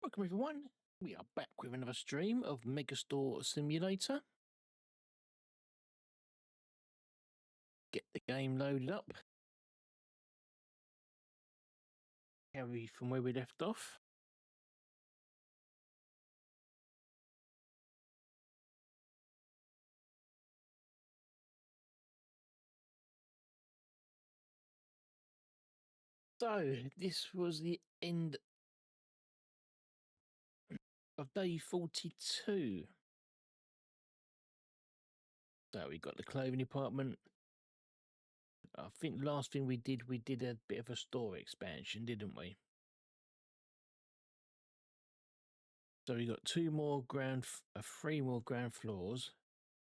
Welcome everyone, we are back with another stream of Megastore Simulator. Get the game loaded up. Carry from where we left off. So, this was the end of day 42. So we got the clothing department. I think the last thing we did a bit of a store expansion, didn't we? So we got three more ground floors,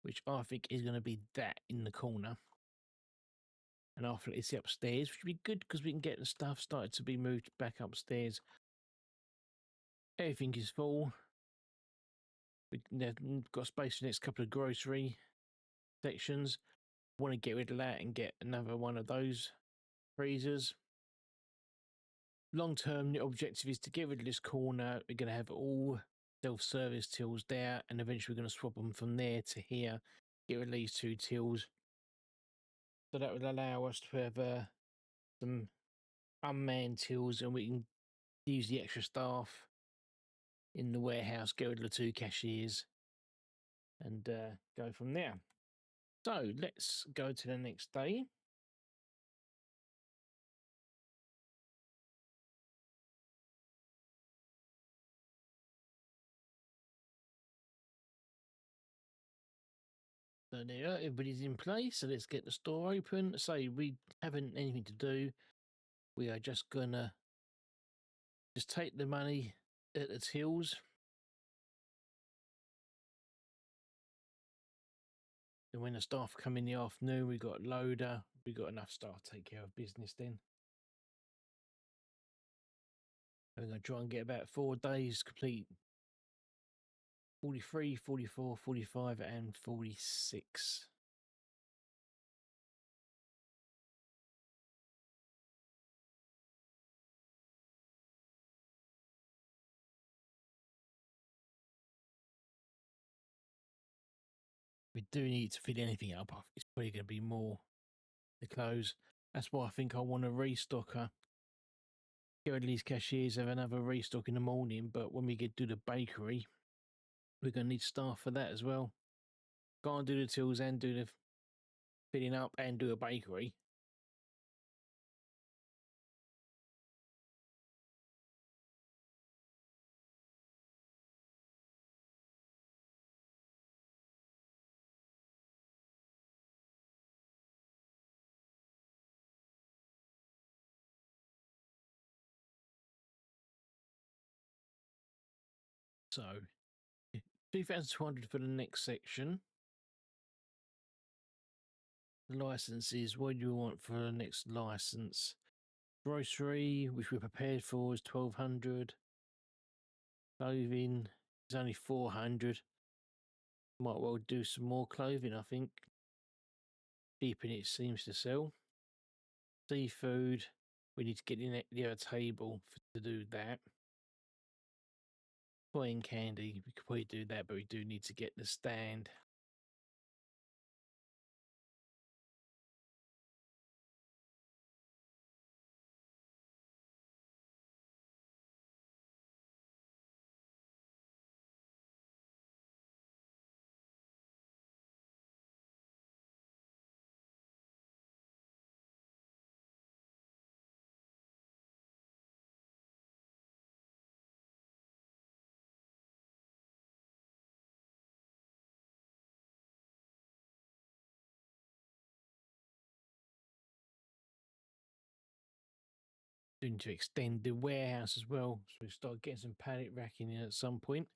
which I think is going to be that in the corner. And after it's the upstairs, which would be good because we can get the stuff started to be moved back upstairs. Everything is full. We've got space for the next couple of grocery sections. Want to get rid of that and get another one of those freezers. Long term, the objective is to get rid of this corner. We're going to have all self-service tills there, and eventually we're going to swap them from there to here. Get rid of these two tills. So that will allow us to have some unmanned tills, and we can use the extra staff in the warehouse, get rid of the two cashiers, and go from there. So let's go to the next day. So there, everybody's in place. So let's get the store open. So we haven't anything to do. We are just gonna just take the money at the tills. And when the staff come in the afternoon, we got a loader. We got enough staff to take care of business then. We're going to try and get about 4 days complete. 43, 44, 45 and 46. We do need to fill anything up. It's probably going to be more to close. That's why I think I want a restocker. Get rid of these cashiers, have another restock in the morning, but when we get to the bakery, we're going to need staff for that as well. Can't do the tills and do the filling up and do a bakery. So 2,200 for the next section. Licenses, what do you want for the next license? Grocery, which we're prepared for, is 1,200. Clothing is only 400. Might well do some more clothing, I think. Keeping it seems to sell. Seafood, we need to get in the other table to do that. Toy and candy, we could probably do that, but we do need to get the stand. Need to extend the warehouse as well, so we start getting some pallet racking in at some point.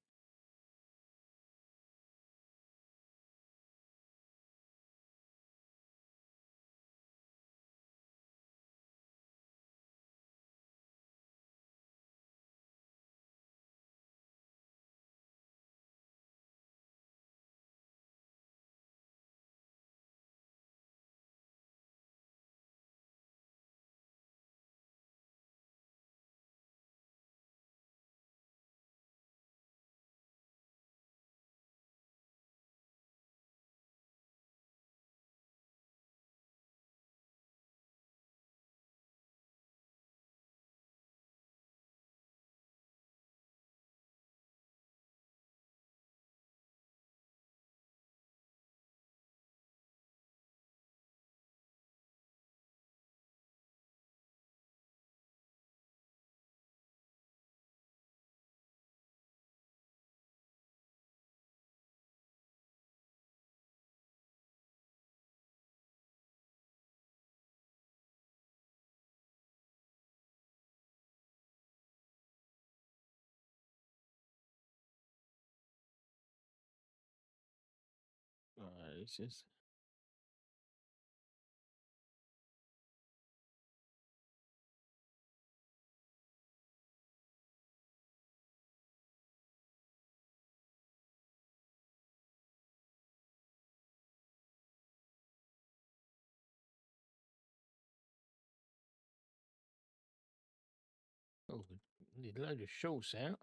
Jesus. Oh, need a load of shorts out.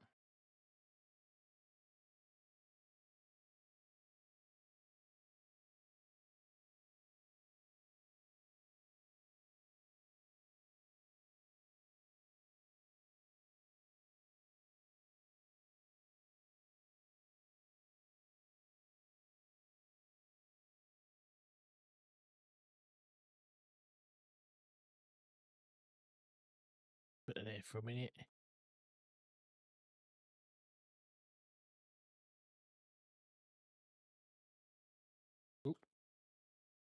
Put it there for a minute. Oop.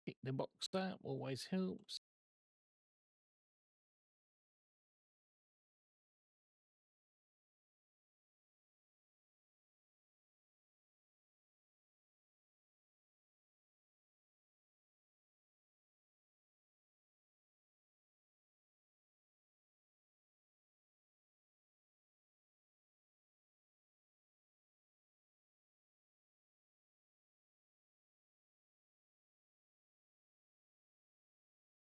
Pick the box up, always helps.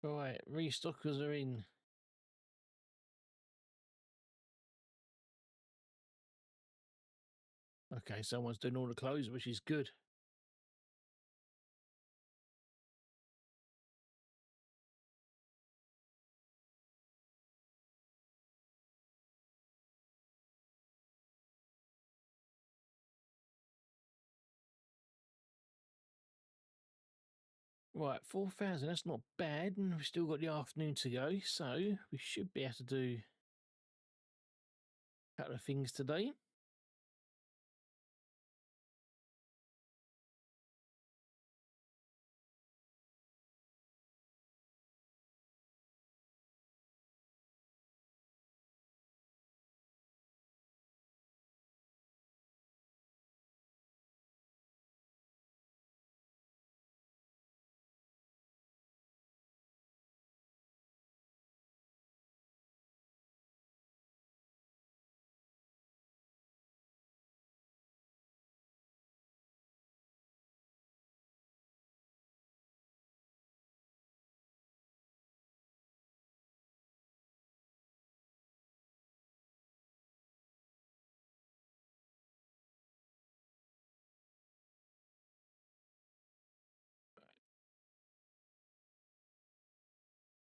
Right, restockers are in. Okay, someone's doing all the clothes, which is good. Right, 4,000, that's not bad, and we've still got the afternoon to go, so we should be able to do a couple of things today.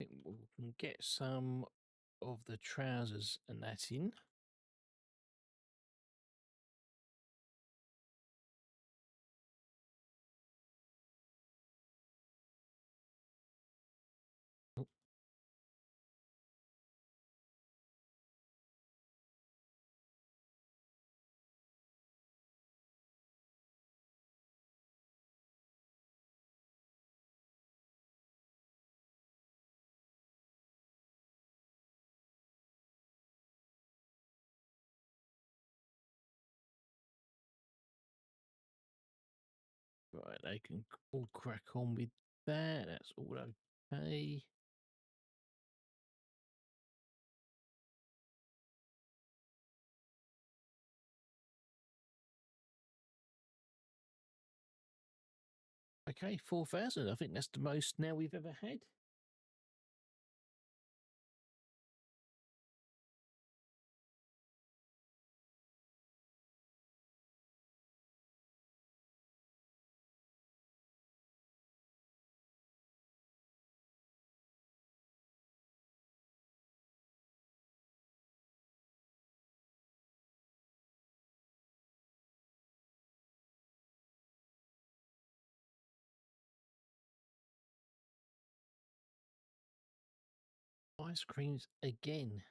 I think we can get some of the trousers and that in. Oh, right, they can all crack on with that. That's all okay. Okay, 4,000. I think that's the most now we've ever had. Ice creams again.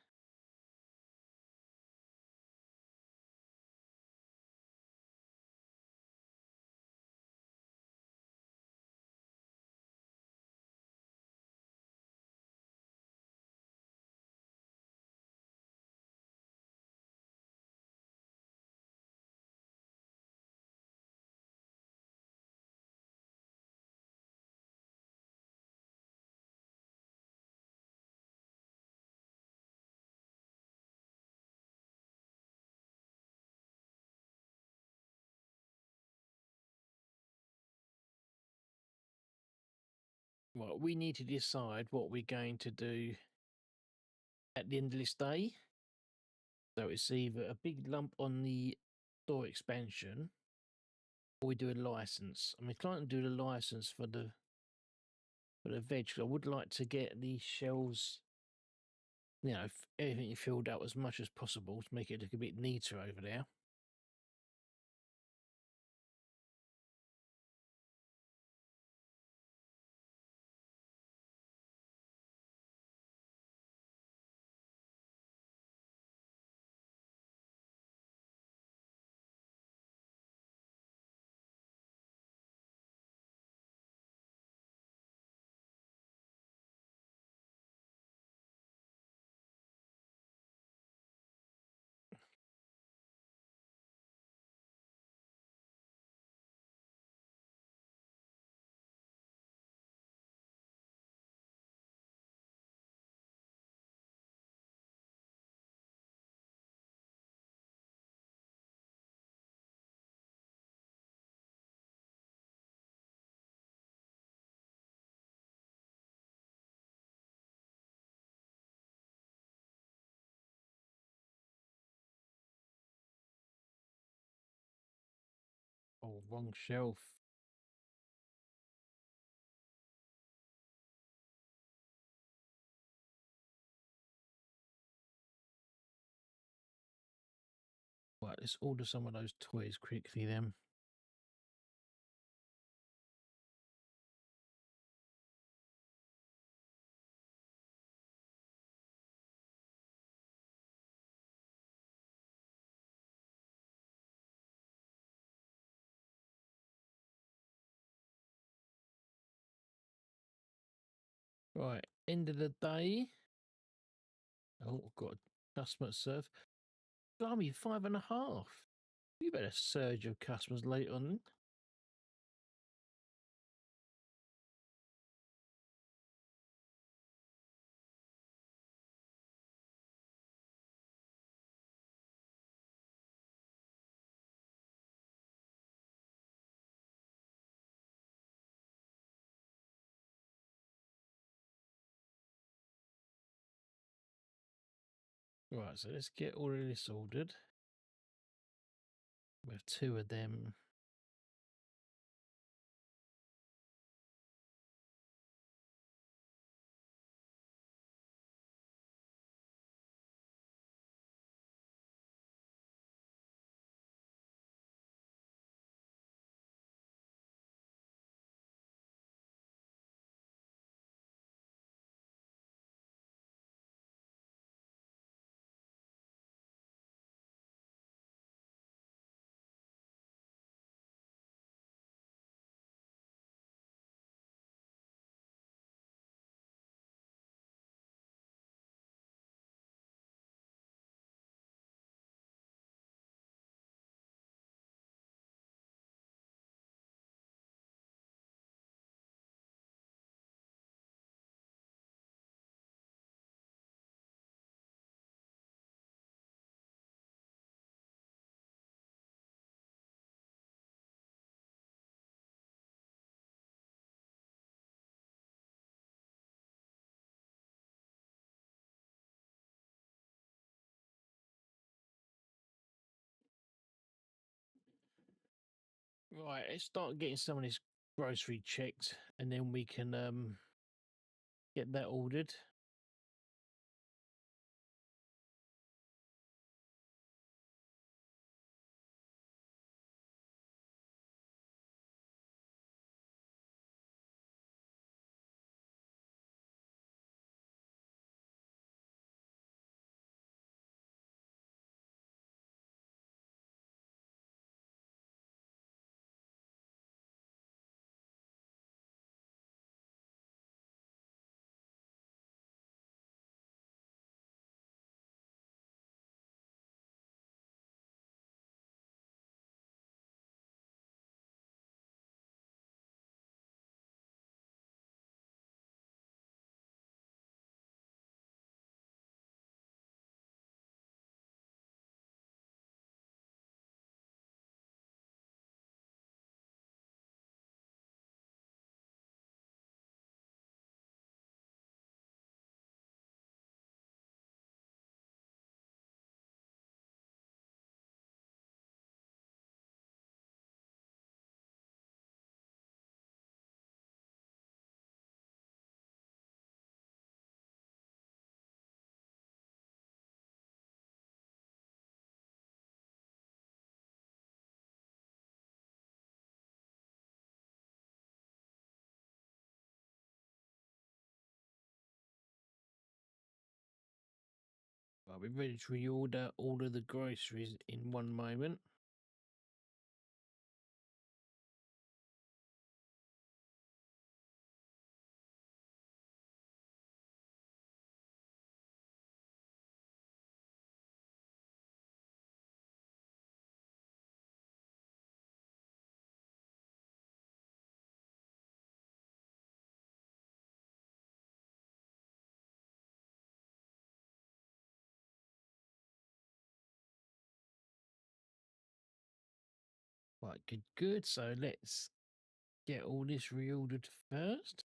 Right, we need to decide what we're going to do at the end of this day. So it's either a big lump on the store expansion, or we do a license. I'm inclined to do the license for the veg. 'Cause I would like to get the shelves, everything filled up as much as possible to make it look a bit neater over there. Oh, wrong shelf. Right, let's order some of those toys quickly then. Right, end of the day. Oh, I've got a customer serve. Blimey, 5.5. You better surge of customers later on. Right, so let's get all of this ordered. We have 2 of them. Right, let's start getting some of this grocery checked, and then we can get that ordered. I'll be ready to reorder all of the groceries in one moment. Right, good. So let's get all this reordered first.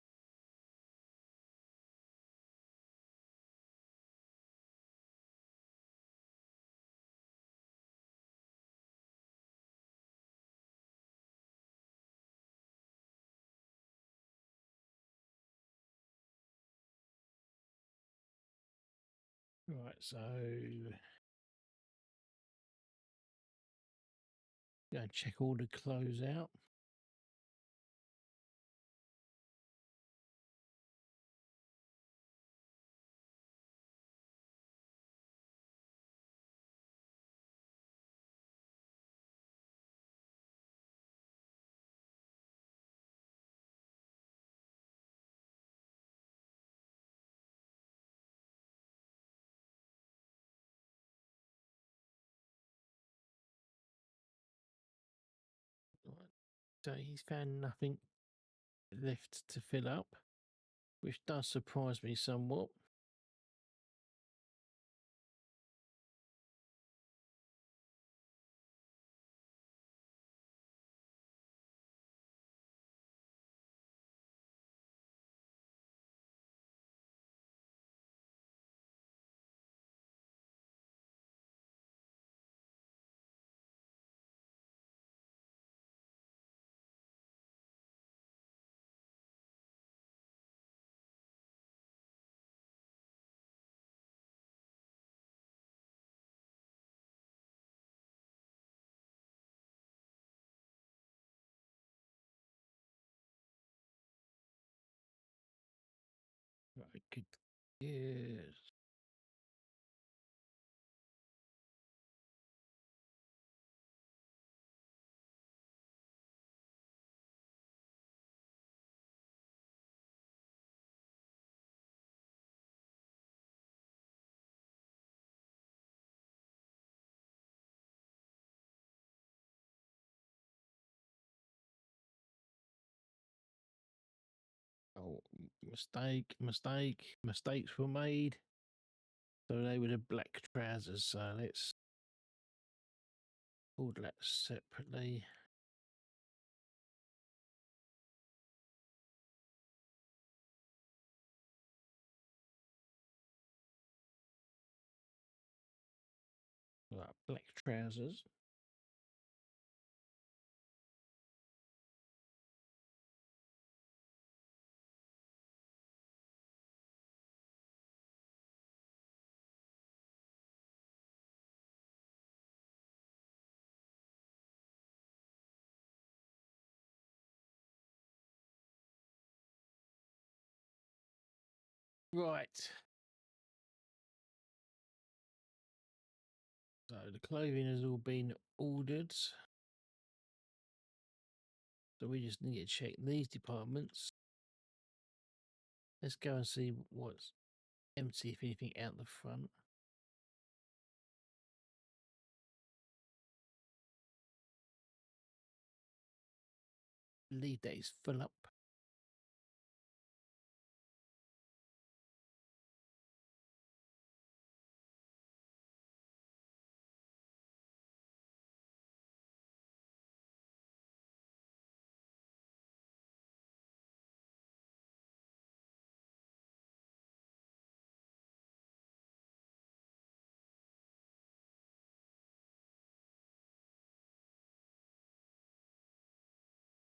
Right, so go and check all the clothes out. Right, so he's found nothing left to fill up, which does surprise me somewhat. Right, good. Yes. Oh, mistakes were made. So they were the black trousers. So let's order that separately. Right, black trousers. Right. So the clothing has all been ordered. So we just need to check these departments. Let's go and see what's empty, if anything, out the front. Leave that is full up.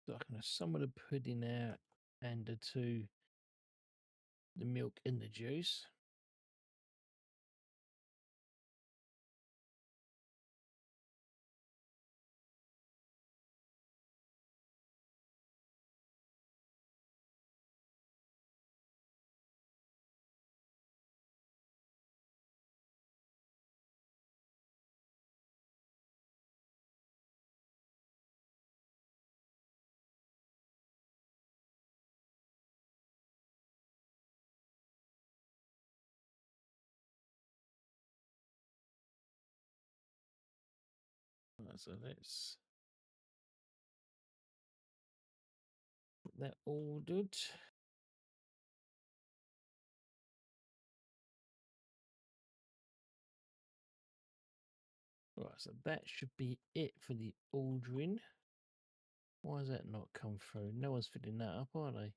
So I can have some of the pudding out and the milk in the juice. So let's get that ordered. Right, so that should be it for the ordering. Why has that not come through? No one's filling that up, are they?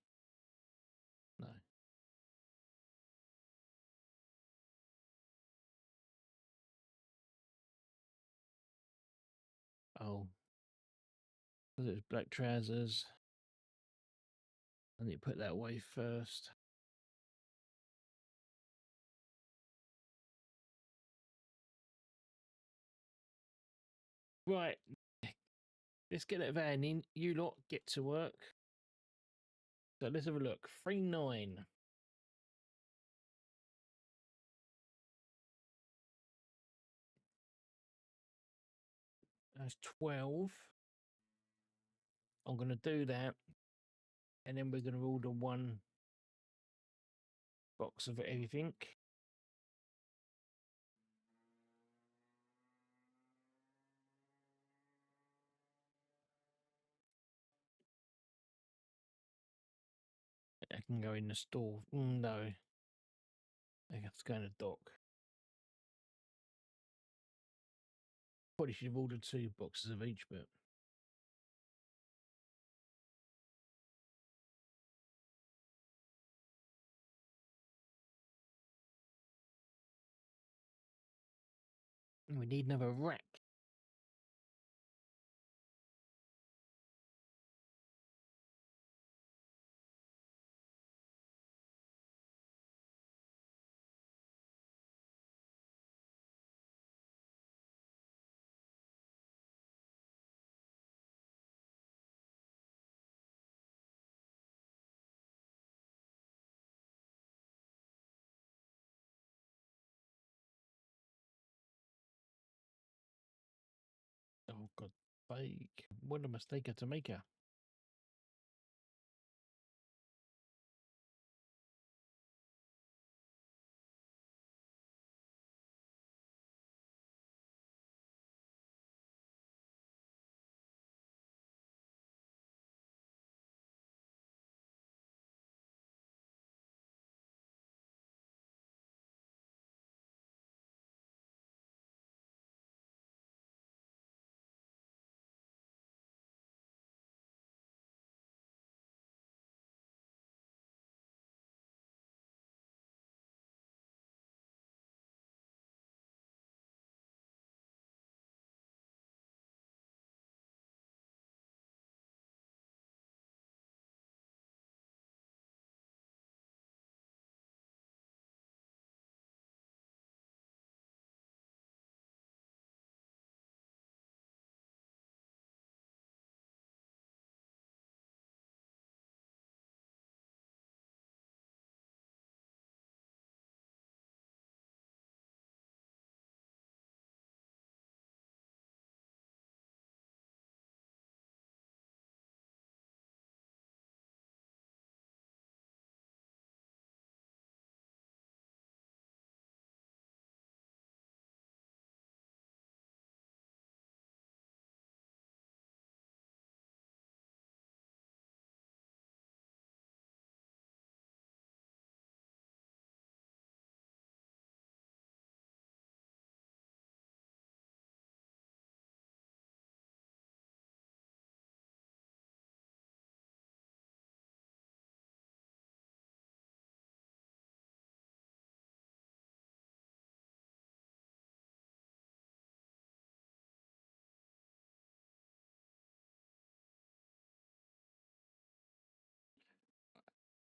No. Oh, because it's black trousers. I need to put that away first. Right, let's get that van in. You lot get to work. So let's have a look. 3.9. That's 12. I'm going to do that. And then we're going to order one box of everything. I can go in the store. No. I have to go in the dock. Probably should have ordered 2 boxes of each, but we need another rack. Oh, God. Fake. What a mistake to make her.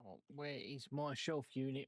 Oh, where is my shelf unit?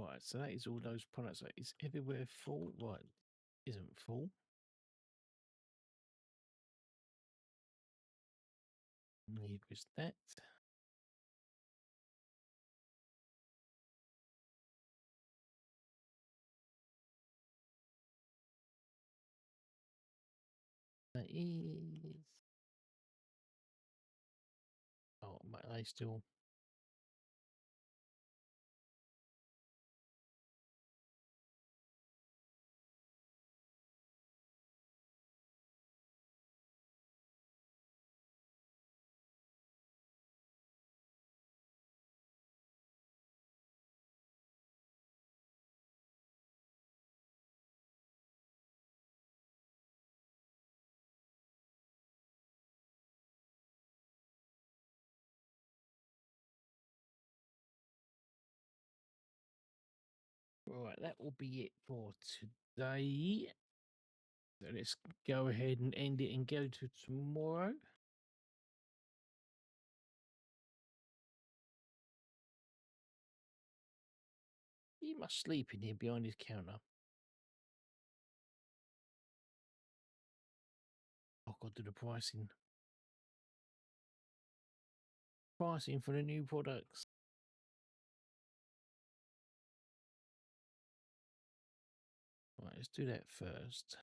Right, so that is all those products. That is everywhere full. Right, isn't full. Need was that. That is. Oh, they still. Right, that will be it for today. So let's go ahead and end it and go to tomorrow. He must sleep in here behind his counter. I've got to do the pricing. Pricing for the new products. Right, let's do that first.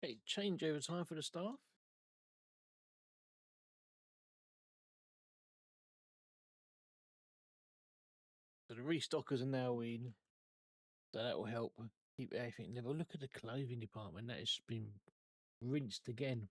It change over time for the staff. So the restockers are now in. So that will help keep everything level. Look at the clothing department. That has been rinsed again.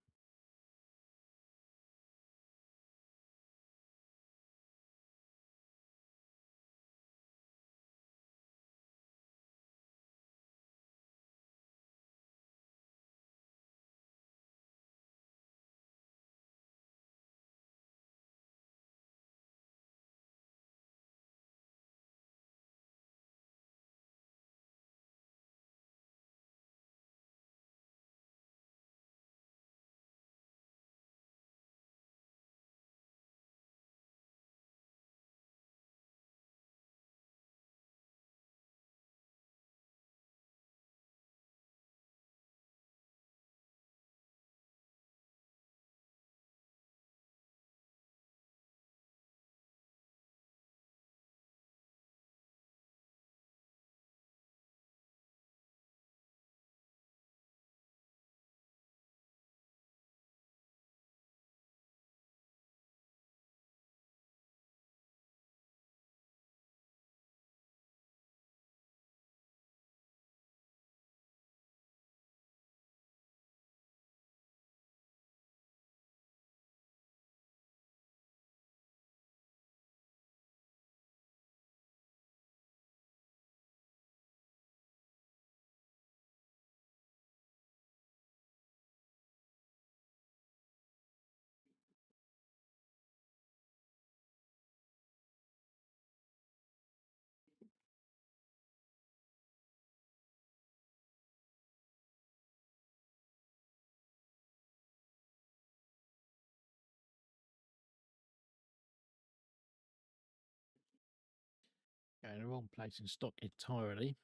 Going the wrong place in stock entirely.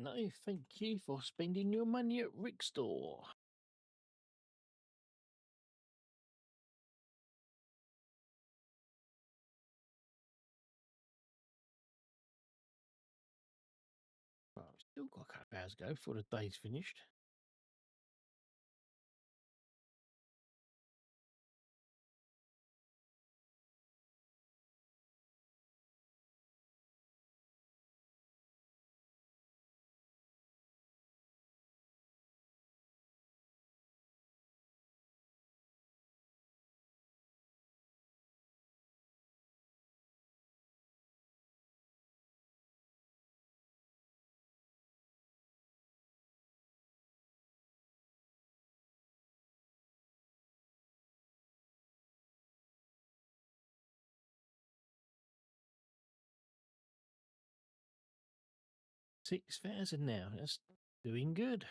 No, thank you for spending your money at Rick Store. Well, still got a couple of hours to go before the day's finished. $6,000 now. That's doing good.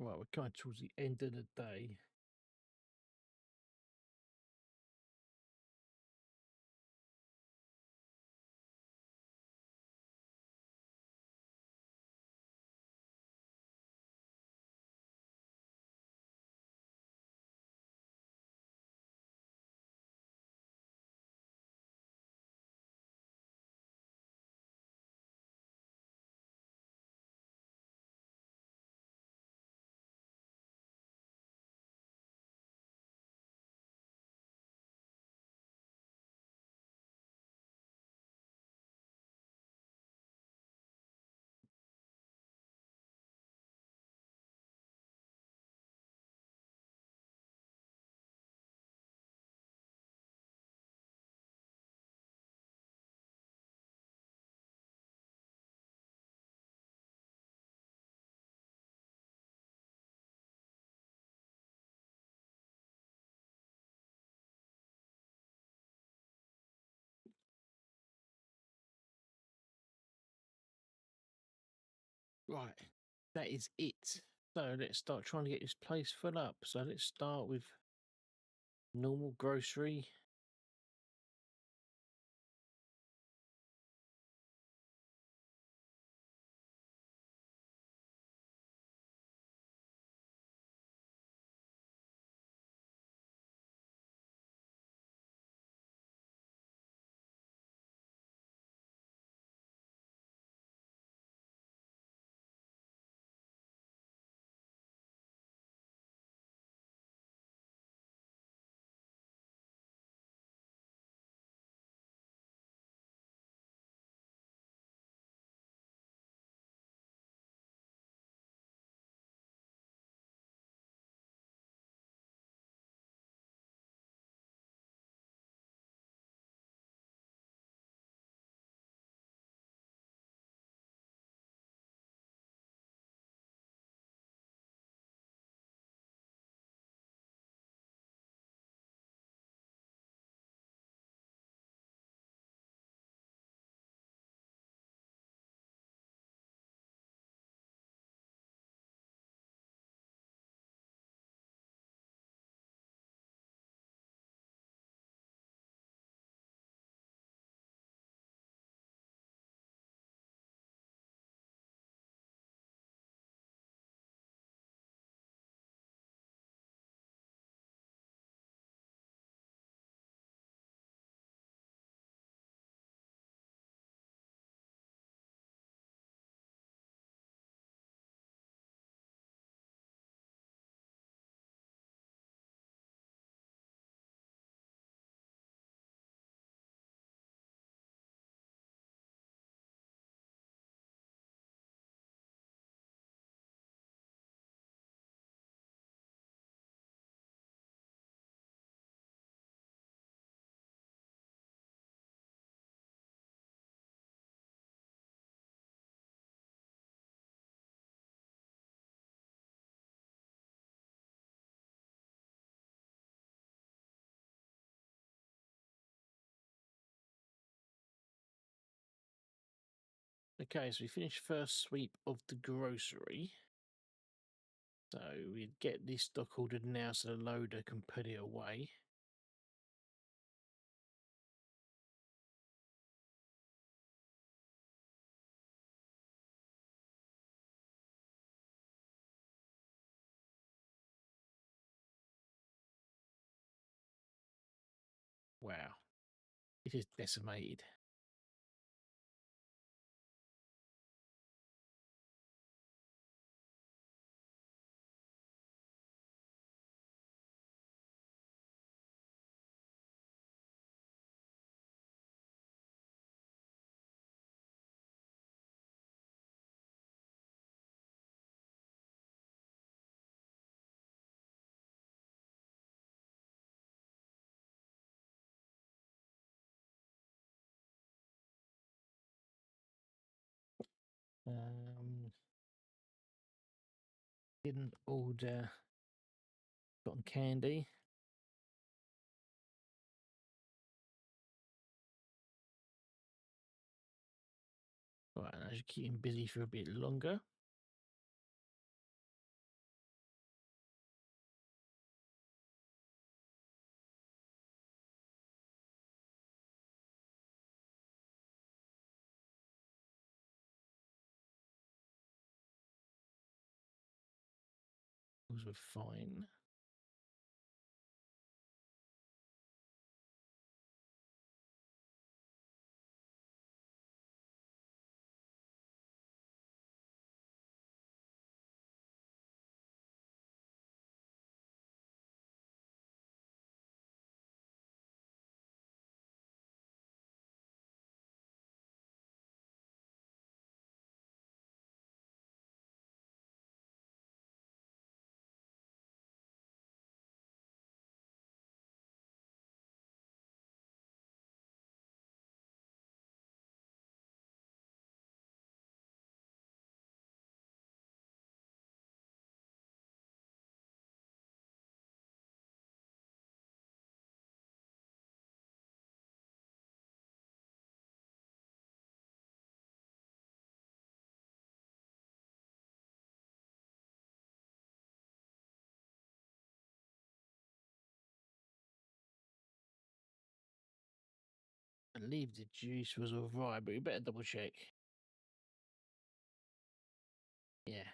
Right, we're coming towards the end of the day. Right, that is it. So let's start trying to get this place full up. So let's start with normal grocery. Okay, so we finished first sweep of the grocery. So we get this stock ordered now so the loader can put it away. Wow, it is decimated. Um, didn't order cotton candy. Right, I should keep him busy for a bit longer. were fine. I believe the juice was all right, but we better double check. Yeah.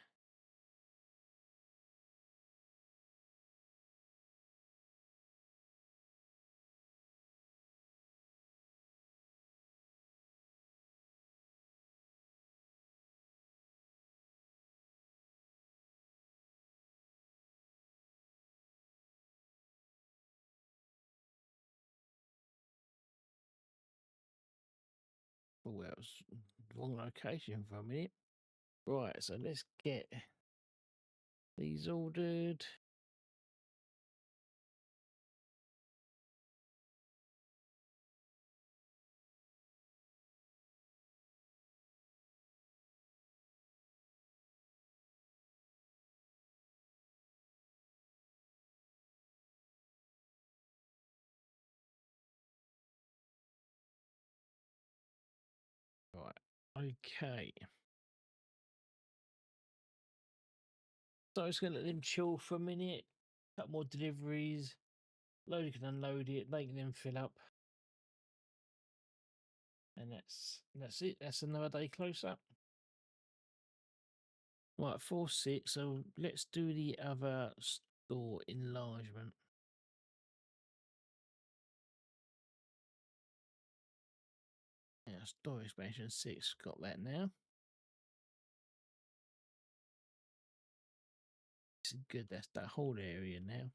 Oh, that was wrong location for a minute. Right, so let's get these ordered. Right, okay. So it's going to let them chill for a minute. Couple more deliveries. Loader can unload it. They can then fill up. And that's it. That's another day closer. Right, 4-6. So let's do the other store enlargement. Yeah, store expansion 6. Got that now. This is good. That's that whole area now.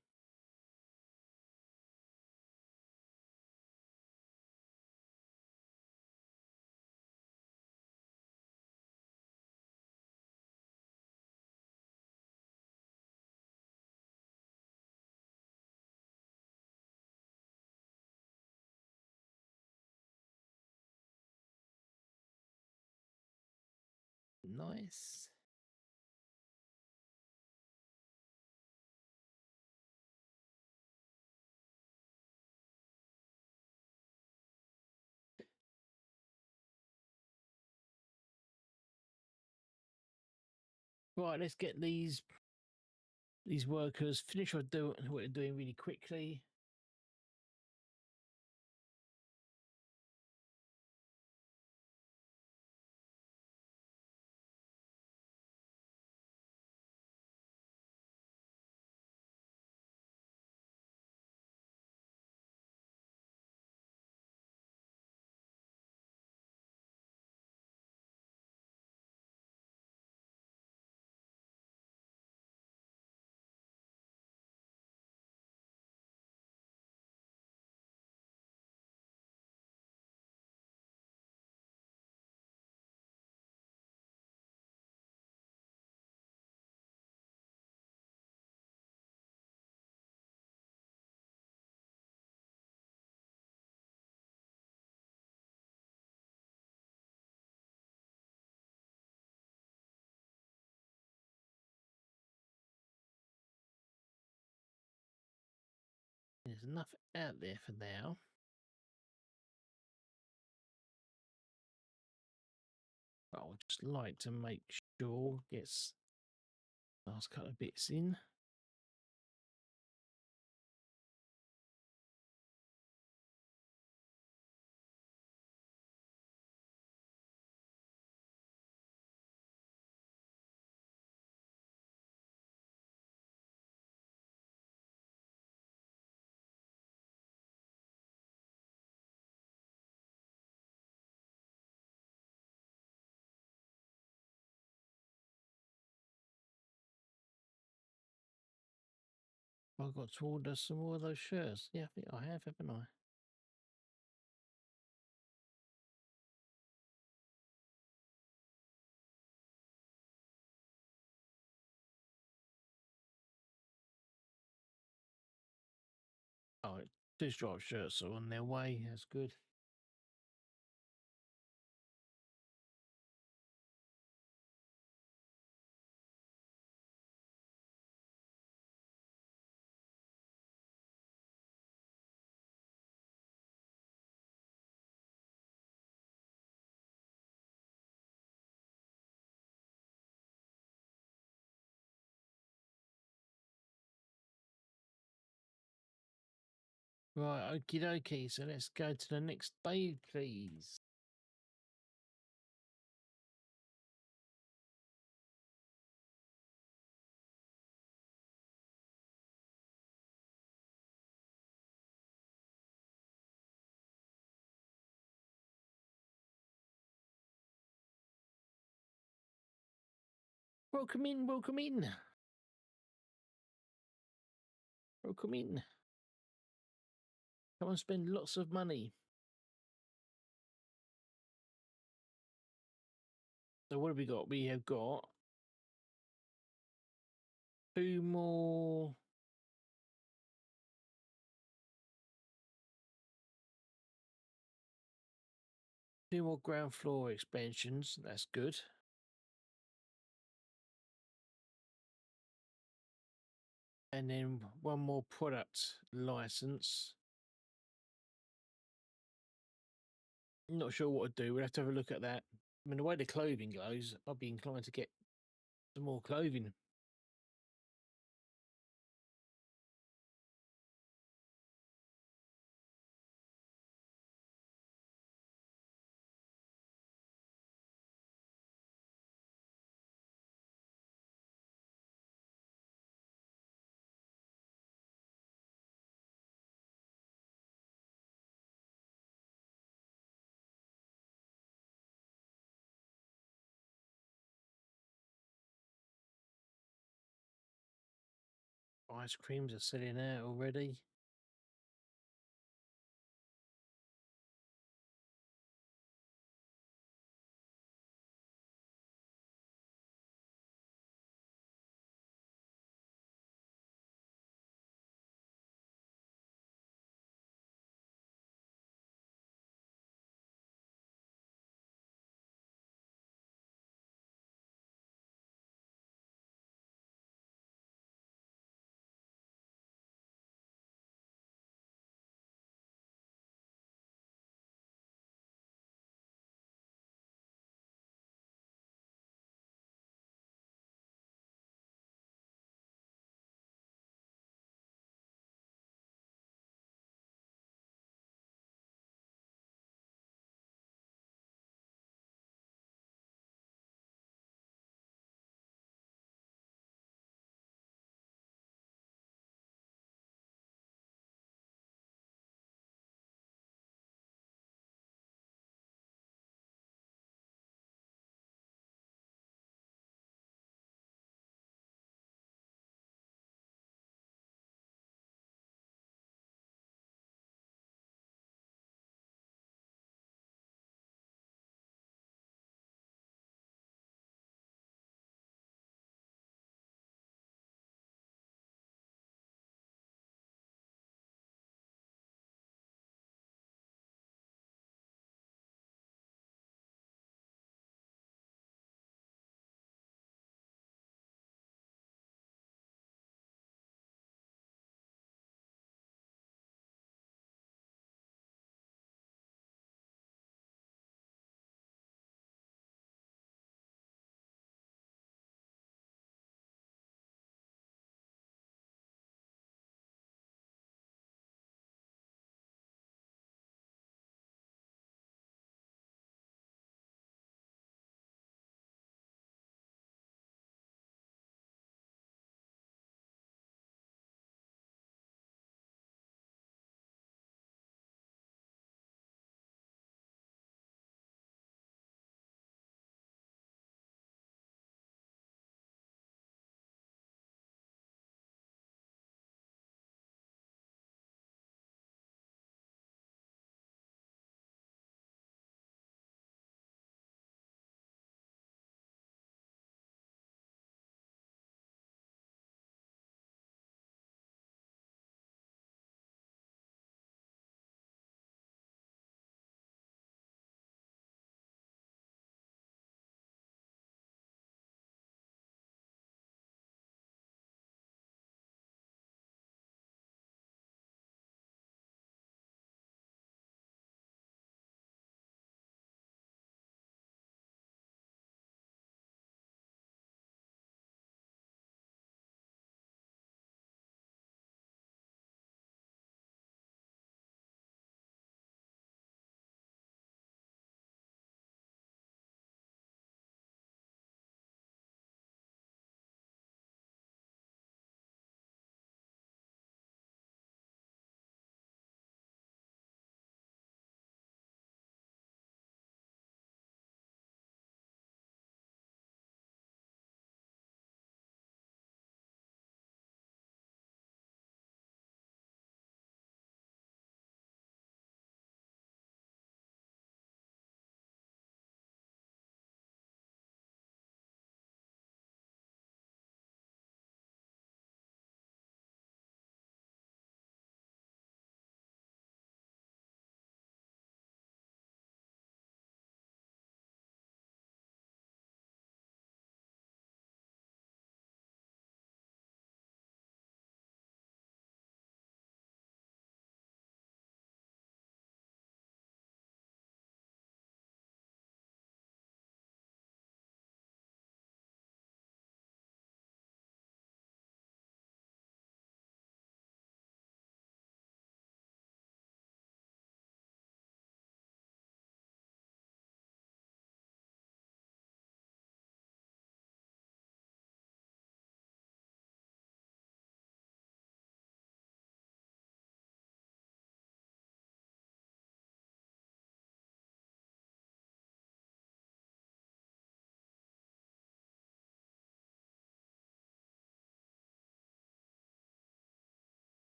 Nice. Right, let's get these workers finish what they're doing really quickly. There's enough out there for now. But I would just like to make sure gets last couple of bits in. I've got to order some more of those shirts. Yeah, I think I have, haven't I? Oh, two striped shirts are on their way. That's good. Right, okie dokie. So let's go to the next day, please. Welcome in, welcome in, welcome in. Come and spend lots of money. So what have we got? We have got two more. Two more ground floor expansions. That's good. And then one more product license. Not sure what to do. We'll have to have a look at that. I mean, the way the clothing goes, I'd be inclined to get some more clothing. Ice creams are selling out already.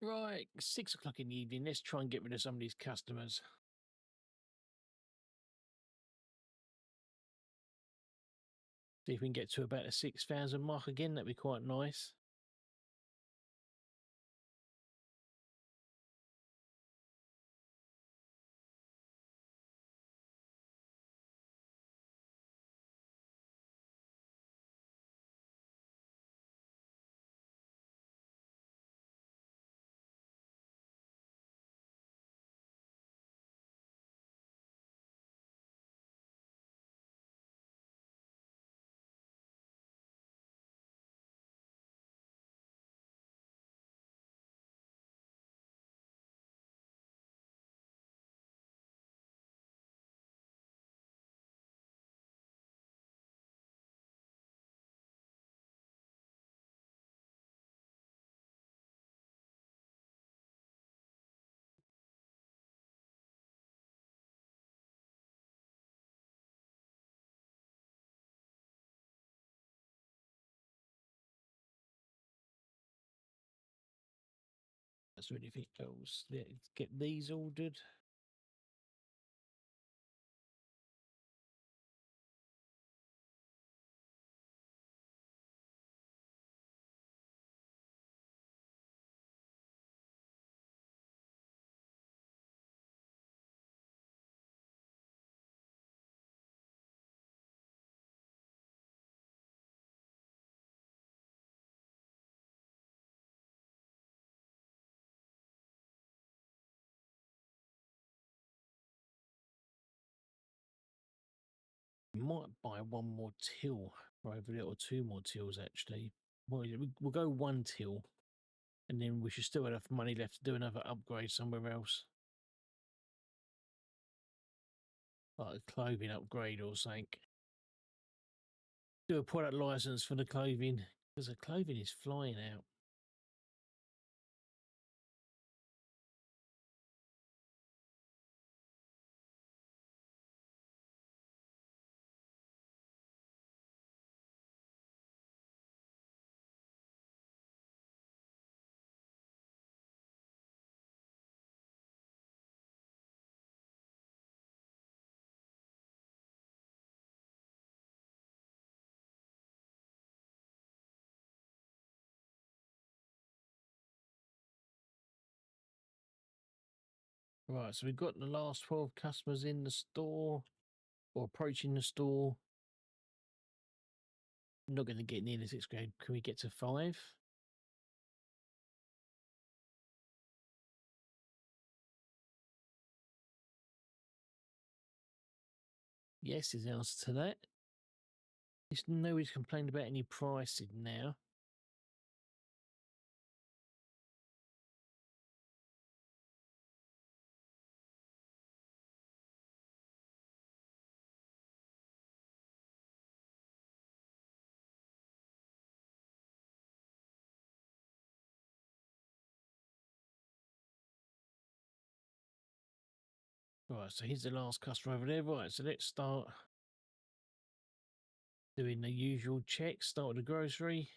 Right, 6 o'clock in the evening. Let's try and get rid of some of these customers. See if we can get to about the 6,000 mark again. That'd be quite nice. That's really anything else. Let's get these ordered. Might buy one more till over it, or 2 more tills actually. Well, we'll go 1 till, and then we should still have enough money left to do another upgrade somewhere else, like a clothing upgrade or something. Do a product license for the clothing, because the clothing is flying out. Right, so we've got the last 12 customers in the store, or approaching the store. Not going to get near the 6 grand. Can we get to 5? Yes is the answer to that. Nobody's complained about any pricing now. Right, so here's the last customer over there. Right, so let's start doing the usual checks. Start with the grocery.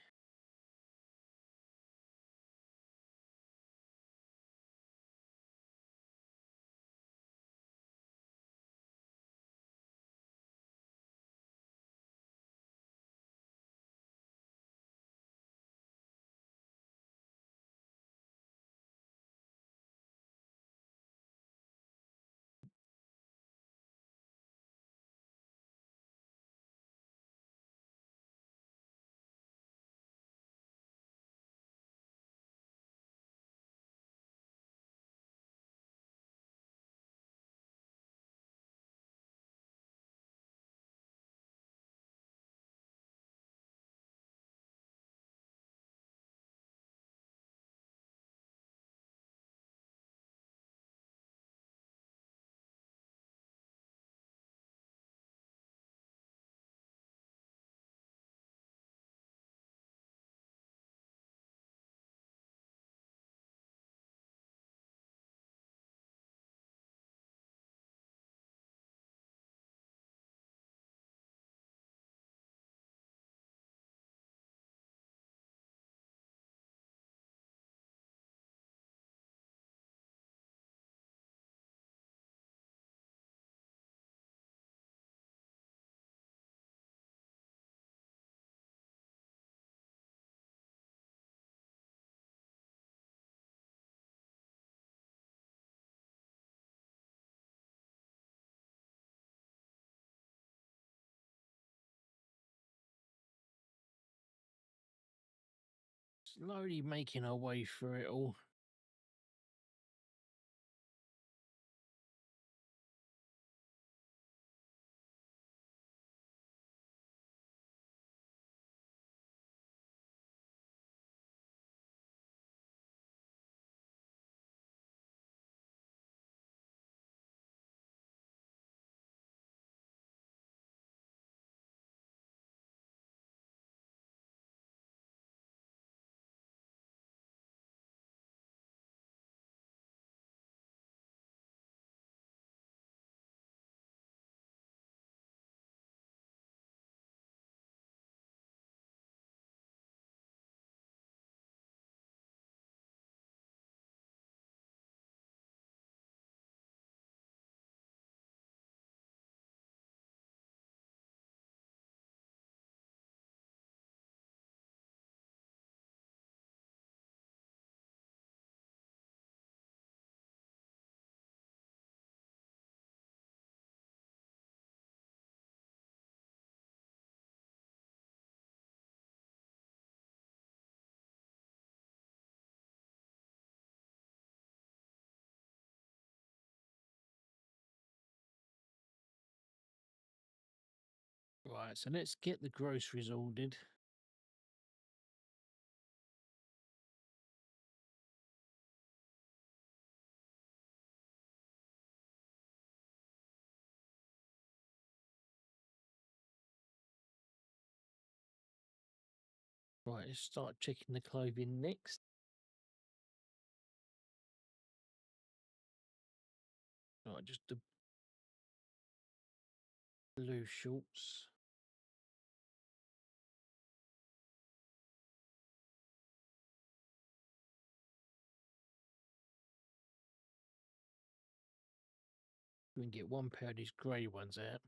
slowly making our way through it all. Right, so let's get the groceries ordered. Right, let's start checking the clothing next. Right, just the blue shorts. We can get one pair of these grey ones out.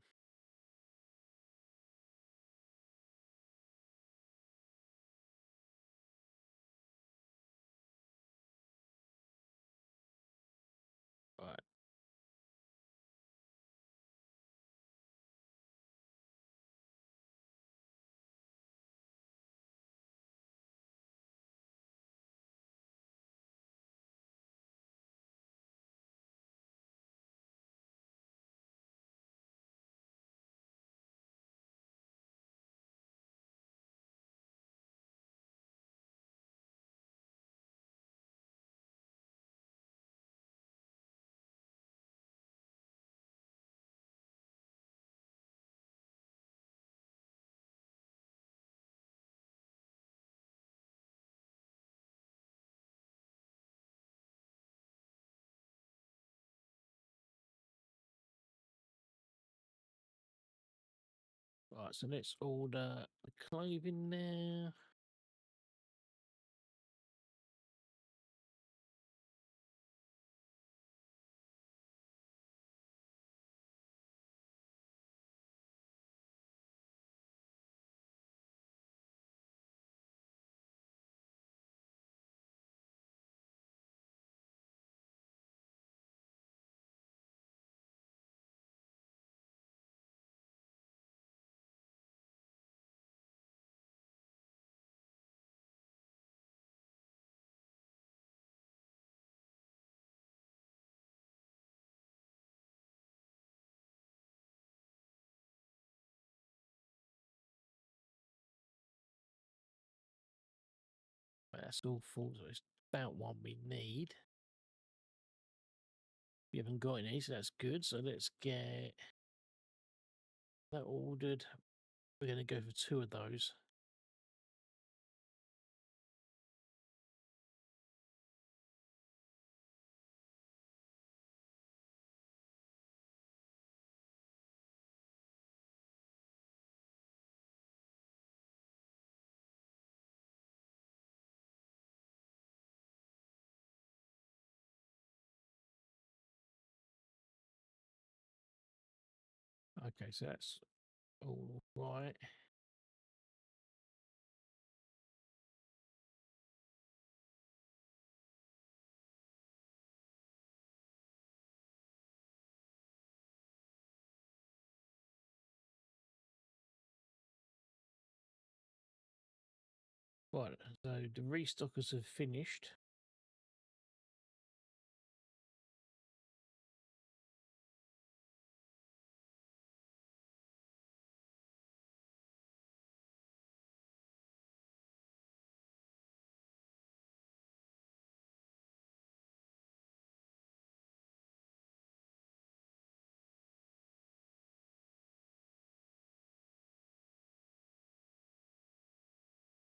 Right. Right, so let's order the clothing now. Right, that's all full, so it's about one we need. We haven't got any, so that's good. So let's get that ordered. We're going to go for 2 of those. Okay, so that's all right. Right, so the restockers have finished.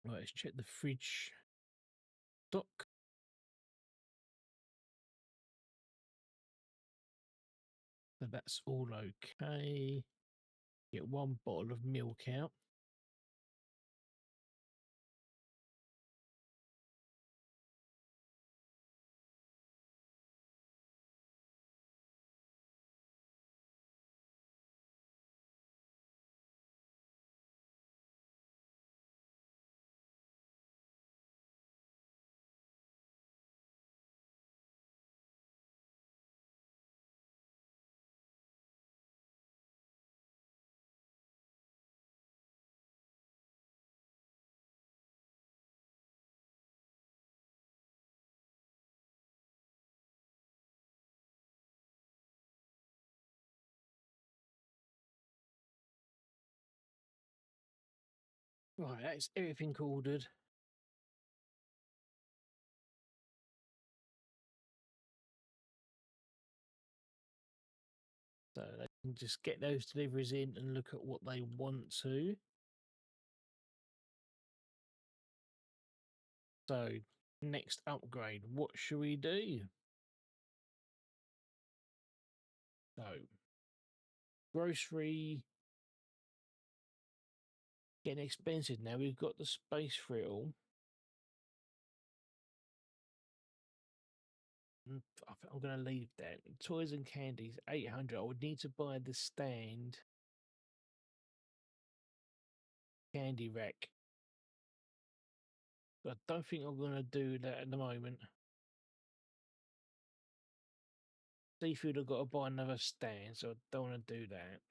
Right, let's check the fridge stock. So that's all okay. Get one bottle of milk out. Right, that's everything ordered. So they can just get those deliveries in and look at what they want to. So, next upgrade, what should we do? So, grocery getting expensive now. We've got the space for it all. I think I'm going to leave that. Toys and candies, 800. I would need to buy the stand candy rack. But I don't think I'm going to do that at the moment. Seafood, I've got to buy another stand, so I don't want to do that.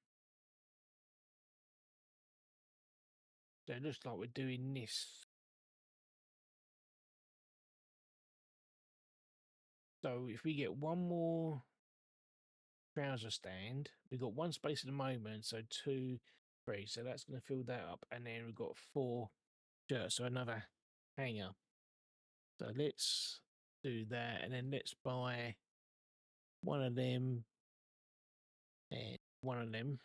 So it looks like we're doing this. So if we get one more trouser stand, we've got one space at the moment, so 2, 3. So that's going to fill that up. And then we've got 4 shirts, so another hanger. So let's do that, and then let's buy one of them and one of them.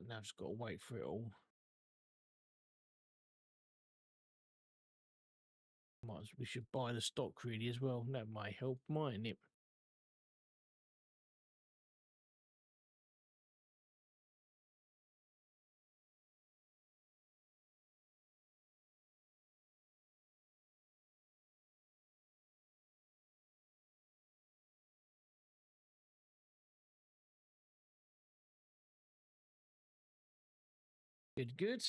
Now I've just got to wait for it all. We should buy the stock really as well. That might help, mightn't it? Good, good.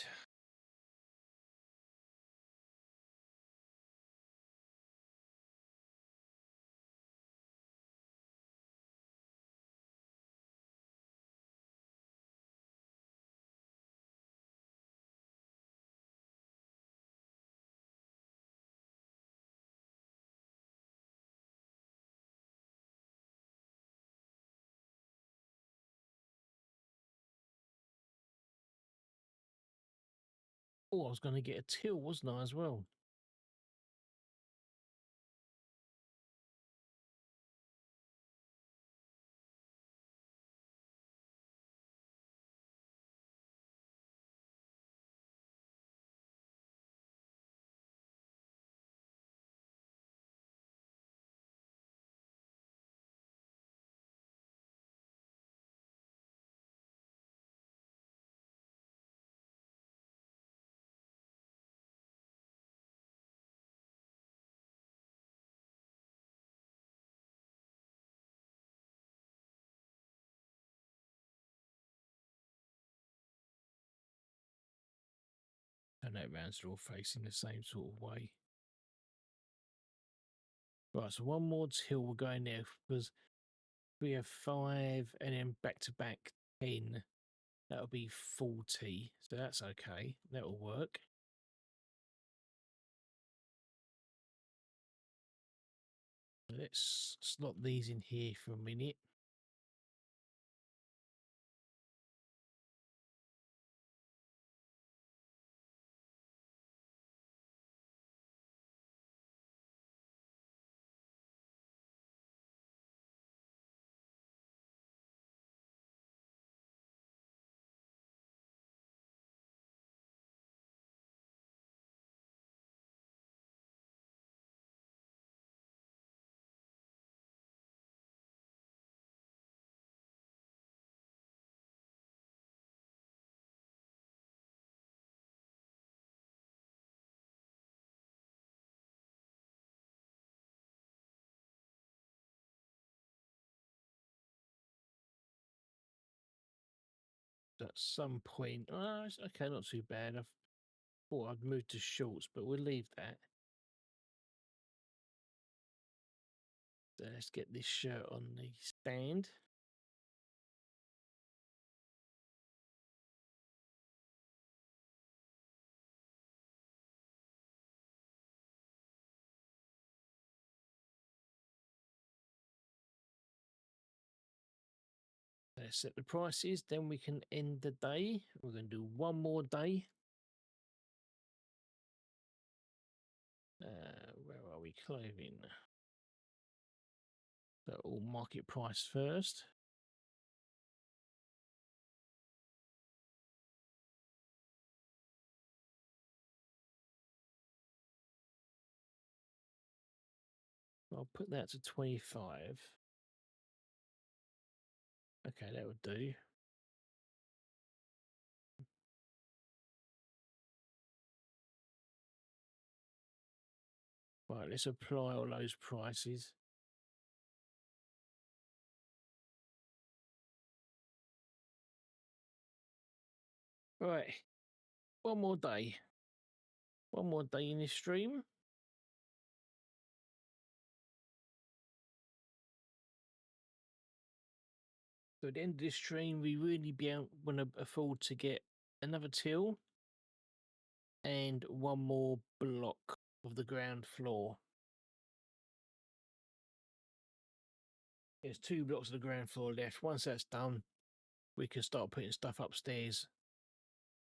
Oh, I was going to get a till, wasn't I, as well? Turn that round so they're all facing the same sort of way. Right, so one more till will go in there because we have 5 and then back to back 10. That'll be 40, so that's okay. That'll work. Let's slot these in here for a minute. At some point, oh, it's okay, not too bad. I thought I'd move to shorts, but we'll leave that. So let's get this shirt on the stand. Let's set the prices, then we can end the day. We're going to do one more day. Where are we? Clothing. So all market price first. I'll put that to 25. Okay, that would do. Right, let's apply all those prices. Right, one more day. One more day in this stream. So at the end of this stream, we really want to afford to get another till and one more block of the ground floor. There's 2 blocks of the ground floor left. Once that's done, we can start putting stuff upstairs,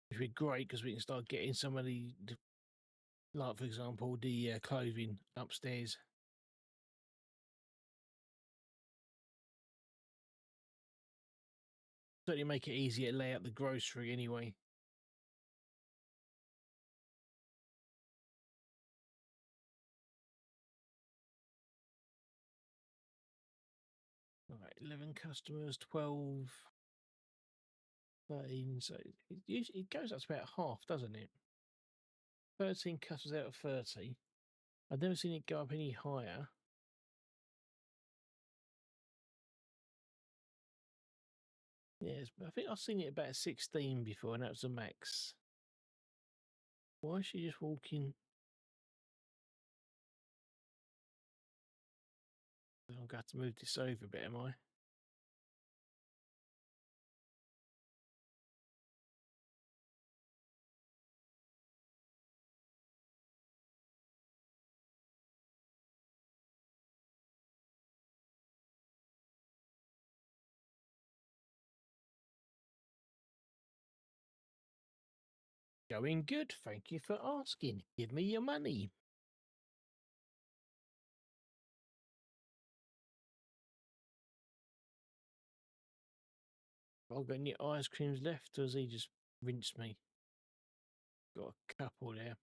which would be great because we can start getting some of the like, for example, the clothing upstairs. Certainly make it easier to lay out the grocery anyway. All right, 11 customers, 12, 13. So it goes up to about half, doesn't it? 13 customers out of 30. I've never seen it go up any higher. Yes, but I think I've seen it about 16 before, and that was the max. Why is she just walking? I'm going to have to move this over a bit, am I? Going good, thank you for asking. Give me your money. I've got any ice creams left, or has he just rinsed me? Got a couple there.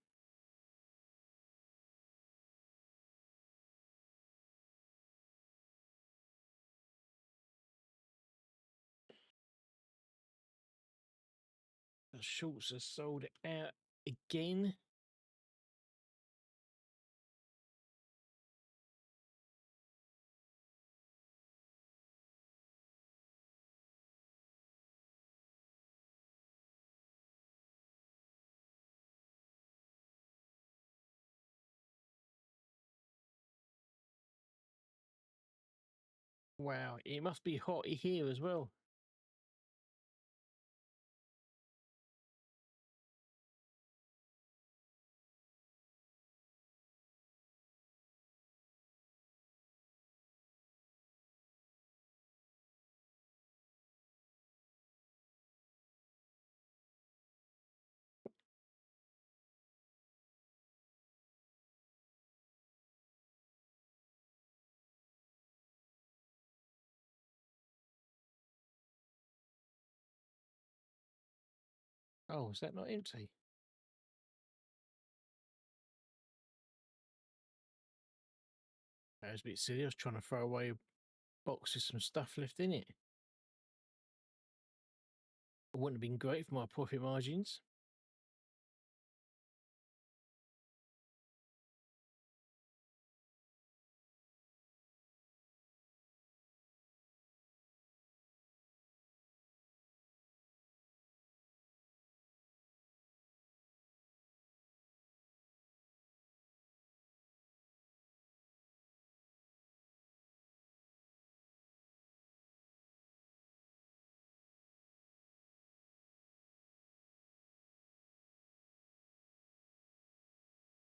The shorts are sold out again. Wow, it must be hot here as well. Oh, is that not empty? That was a bit silly. I was trying to throw away a box with some stuff left in it. It wouldn't have been great for my profit margins.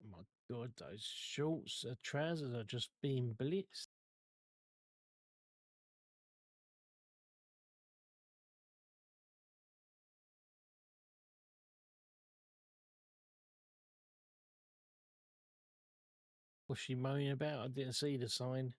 Oh my God, those shorts, trousers are just being blitzed. What's she moaning about? I didn't see the sign.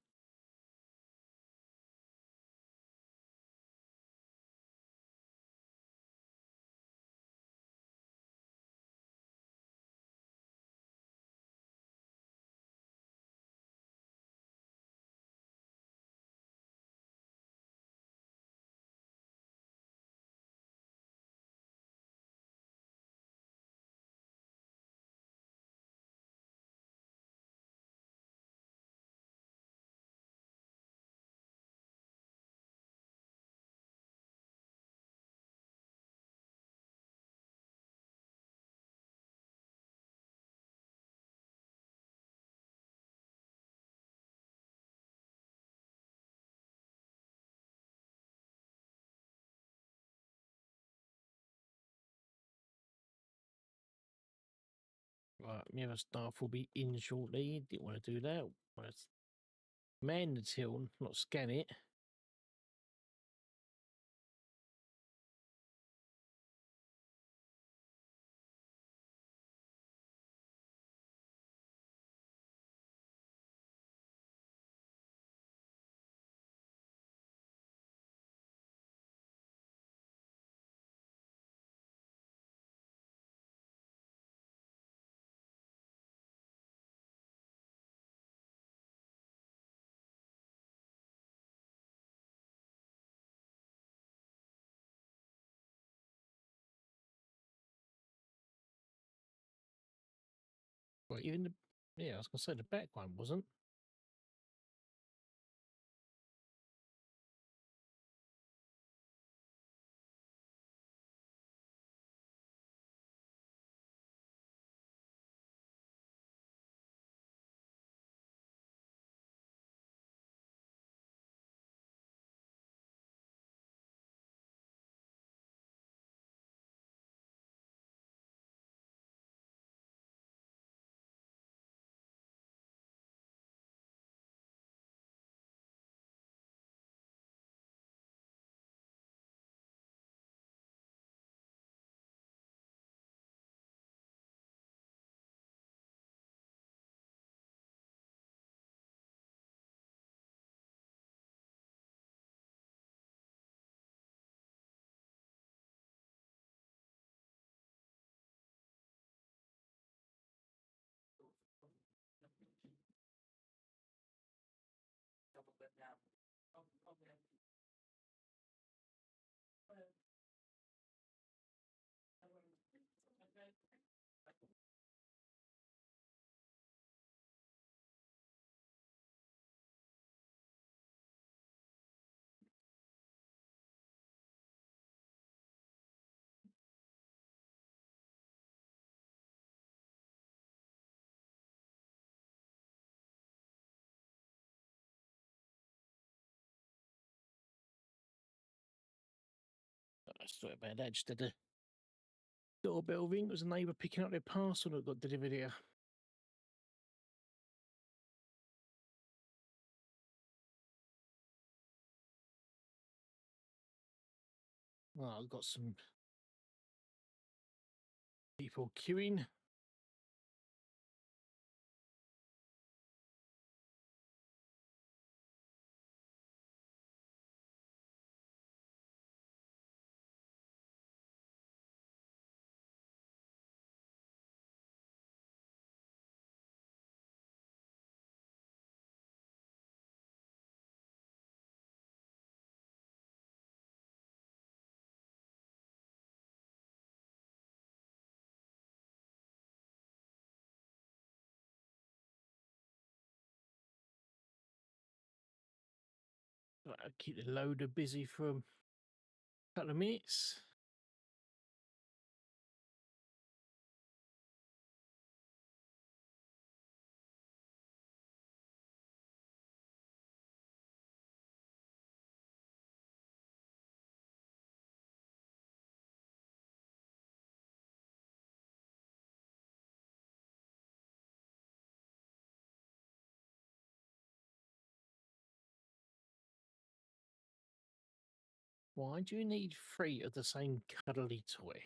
Right, my other staff will be in shortly. Didn't want to do that. Want to man the till, not scan it. Well, even the, yeah, I was going to say the back one wasn't. Sorry about that. Just had a doorbell ring. It was a neighbour picking up their parcel that got delivered here. Oh, I've got some people queuing. Right, I'll keep the loader busy for a couple of minutes. Why do you need 3 of the same cuddly toy?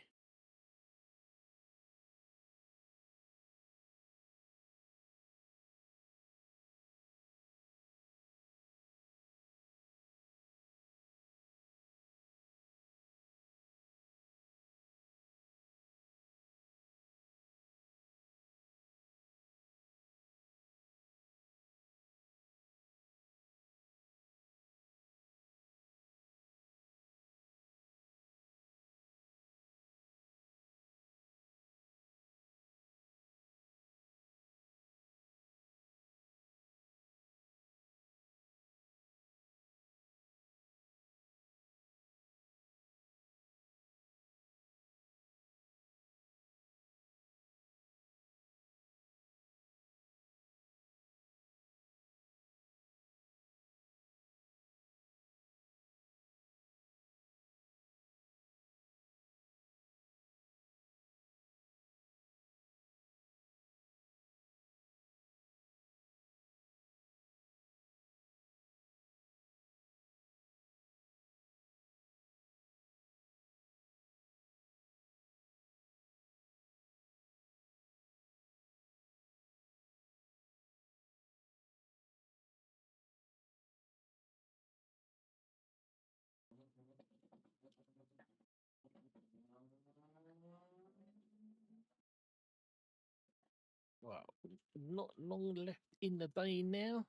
Well, not long left in the day now.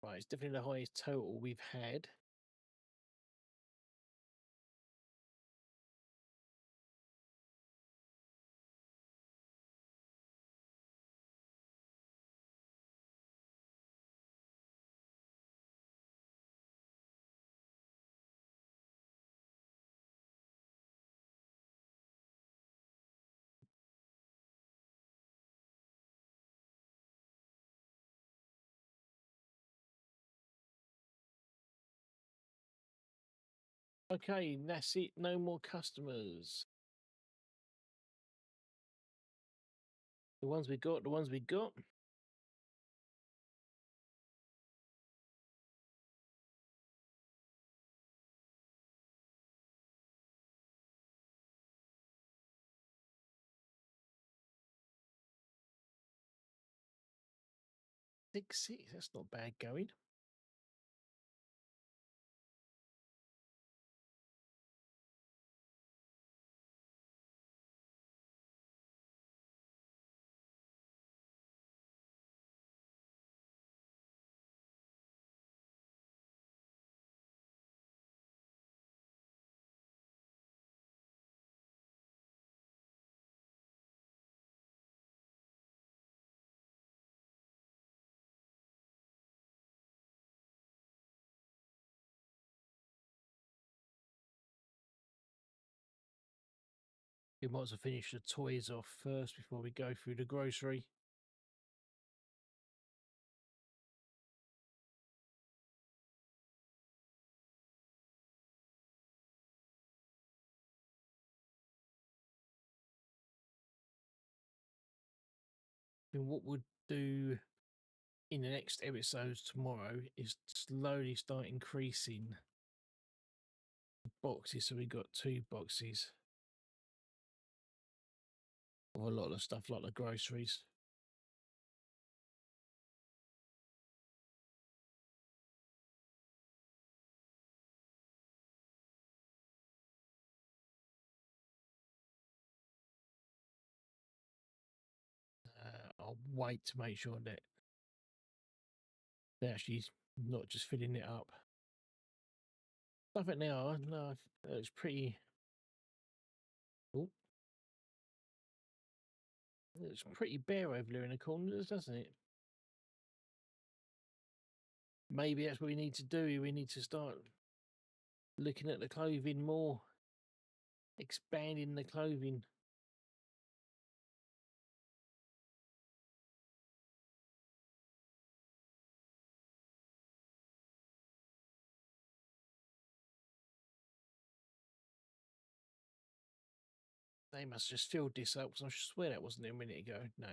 Right, it's definitely the highest total we've had. Okay, that's it. No more customers. The ones we got, the ones we got. Six. That's not bad going. We might as well finish the toys off first before we go through the grocery. And what we'll do in the next episodes tomorrow is slowly start increasing boxes. So we've got 2 boxes of a lot of stuff like the groceries. I'll wait to make sure that They're actually not just filling it up. Nothing now. No, it's pretty. Oh, it's pretty bare over there in the corners, doesn't it? Maybe that's what we need to do. We need to start looking at the clothing more, expanding the clothing. They must just filled this up because I swear that wasn't there a minute ago. No.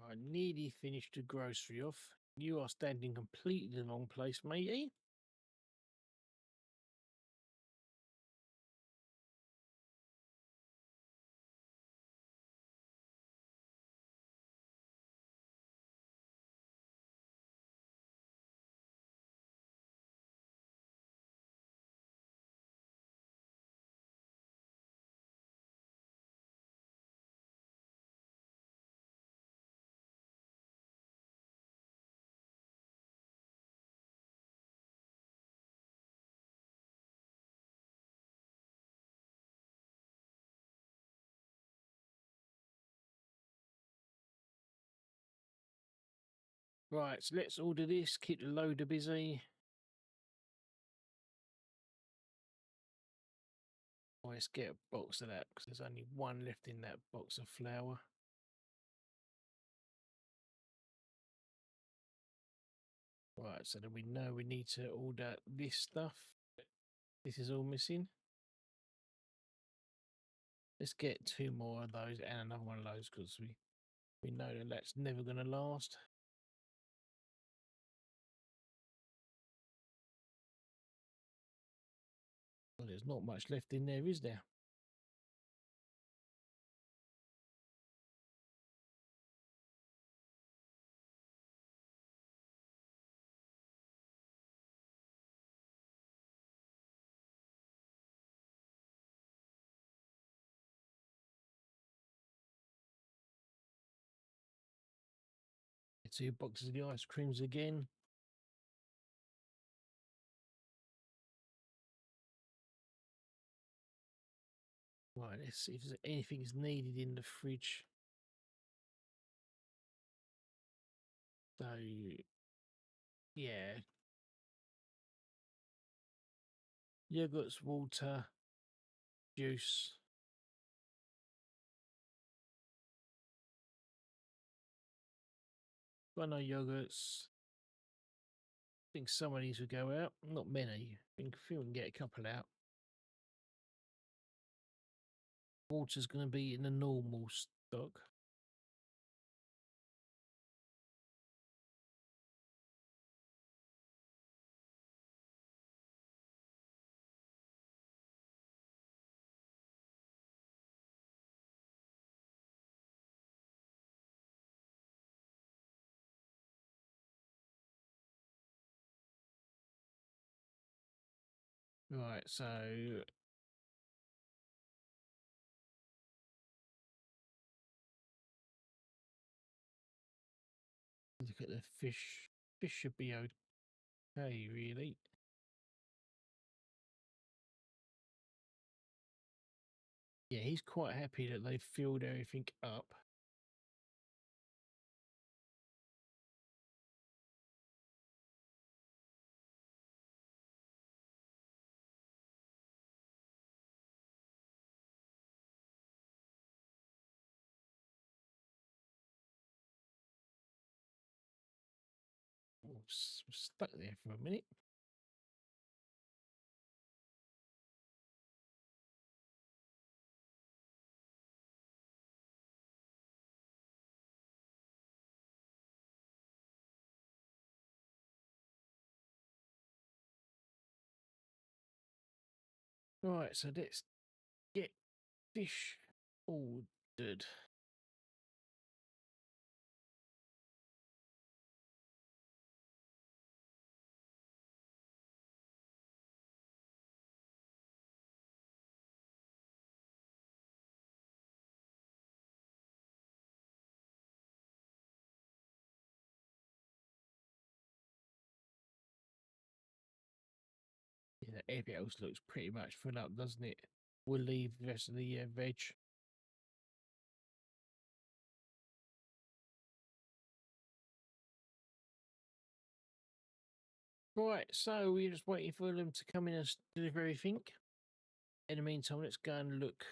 I nearly finished the grocery off. You are standing completely in the wrong place, matey. Right, so let's order this. Keep the loader busy. Let's get a box of that because there's only one left in that box of flour. Right, so then we know we need to order this stuff. This is all missing. Let's get 2 more of those and another one of those because we know that that's never going to last. Well, there's not much left in there, is there? Two boxes of the ice creams again. Right, let's see if there's anything is needed in the fridge. So, yeah. Yogurts, water, juice. Got no yogurts. I think some of these would go out. Not many. I think we can get a couple out. Water's going to be in the normal stock. Right, so look at the fish. Fish should be okay, really. Yeah, he's quite happy that they've filled everything up. Oh, stuck there for a minute. Right, so let's get fish ordered. Yeah, everything else looks pretty much full up, doesn't it? We'll leave the rest of the veg. Right, so we're just waiting for them to come in and deliver everything. In the meantime, let's go and look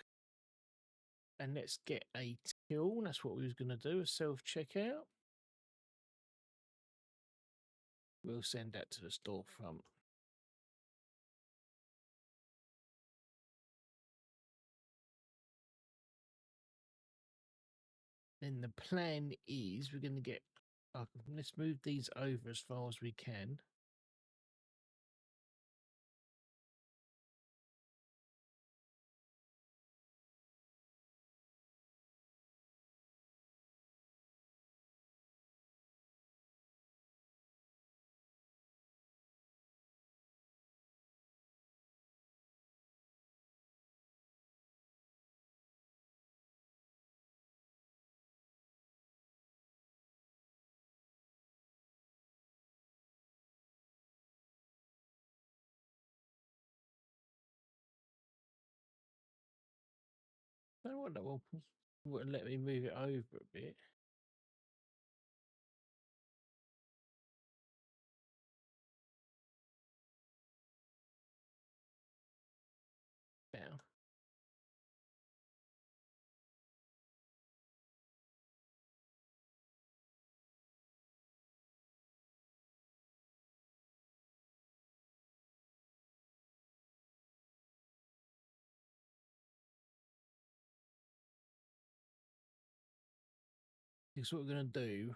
and let's get a till. That's what we was going to do, a self-checkout. We'll send that to the storefront. Then the plan is we're going to get, let's move these over as far as we can. I don't want that one. Wouldn't let me move it over a bit. Better. Here's what we're going to do.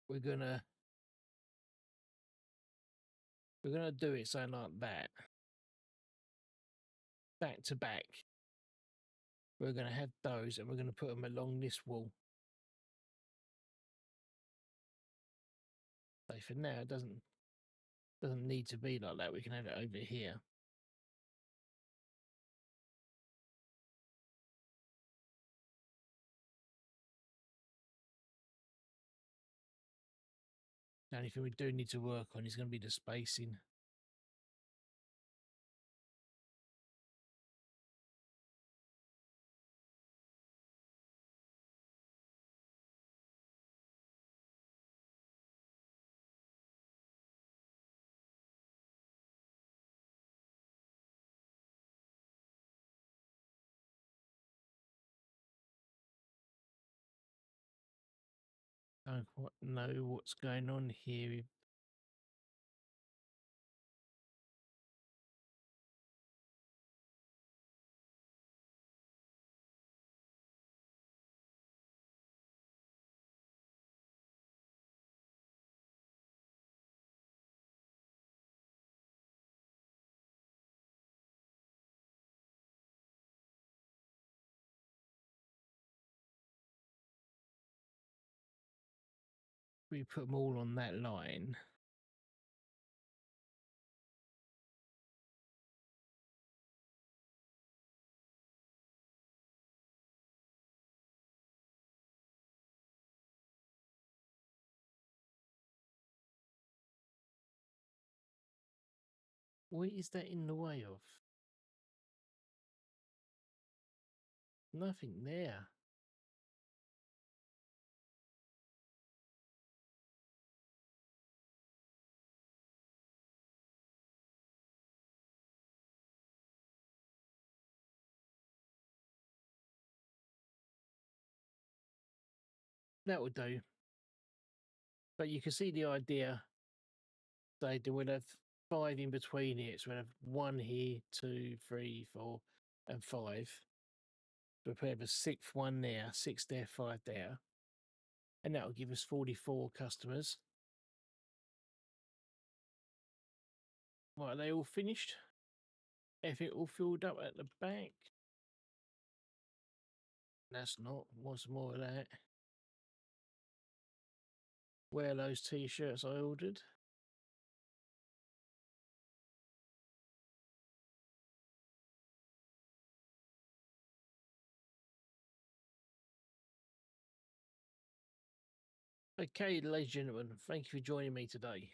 We're going to do it something like that. Back to back. We're going to have those and we're going to put them along this wall. So for now, it doesn't need to be like that. We can have it over here. The only thing we do need to work on is going to be the spacing. Don't quite know what's going on here. We put them all on that line. What is that in the way of? Nothing there. That would do. But you can see the idea. They would have 5 in between it. So we'd have 1 here, 2, 3, 4, and 5. So we have a 6th one there, 6 there, 5 there. And that will give us 44 customers. Right, are they all finished? Everything all filled up at the back? That's not. What's more of that? Wear those t-shirts I ordered. Okay, ladies and gentlemen, thank you for joining me today.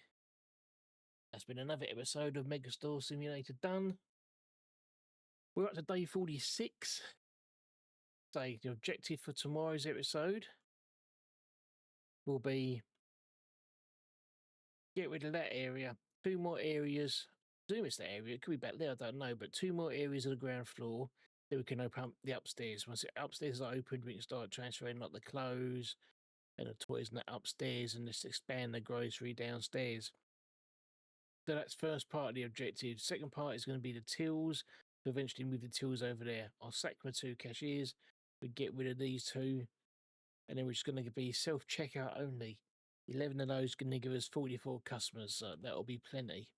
That's been another episode of Megastore Simulator done. We're up to day 46. So the objective for tomorrow's episode will be get rid of that area. 2 more areas. I assume it's that area. It could be back there. I don't know. But 2 more areas of the ground floor. Then we can open up the upstairs. Once the upstairs are opened, we can start transferring like the clothes and the toys and that upstairs, and just expand the grocery downstairs. So that's first part of the objective. Second part is going to be the tills. To eventually move the tills over there. I'll sack my 2 cashiers. We get rid of these 2, and then we're just going to be self-checkout only. 11 of those going to give us 44 customers, so that'll be plenty.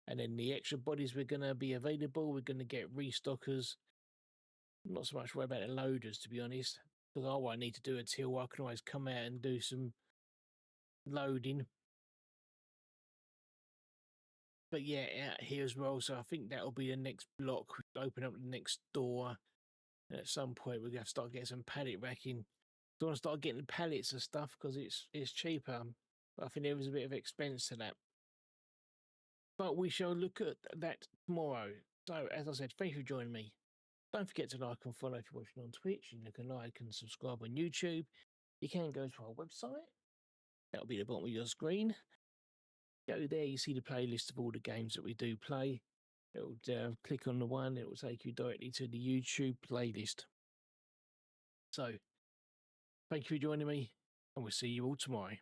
And then the extra bodies we're going to be available, we're going to get restockers. Not so much worried about the loaders, to be honest, because I won't need to do a till. I can always come out and do some loading. But yeah, out here as well, so I think that'll be the next block. Open up the next door, and at some point we're going to have to start getting some pallet racking. I want to start getting pallets of stuff because it's cheaper. But I think there is a bit of expense to that. But we shall look at that tomorrow. So, as I said, thank you for joining me. Don't forget to like and follow if you're watching on Twitch. You can like and subscribe on YouTube. You can go to our website. That'll be at the bottom of your screen. Go there, you see the playlist of all the games that we do play. It'll click on the one, it will take you directly to the YouTube playlist. So, thank you for joining me, and we'll see you all tomorrow.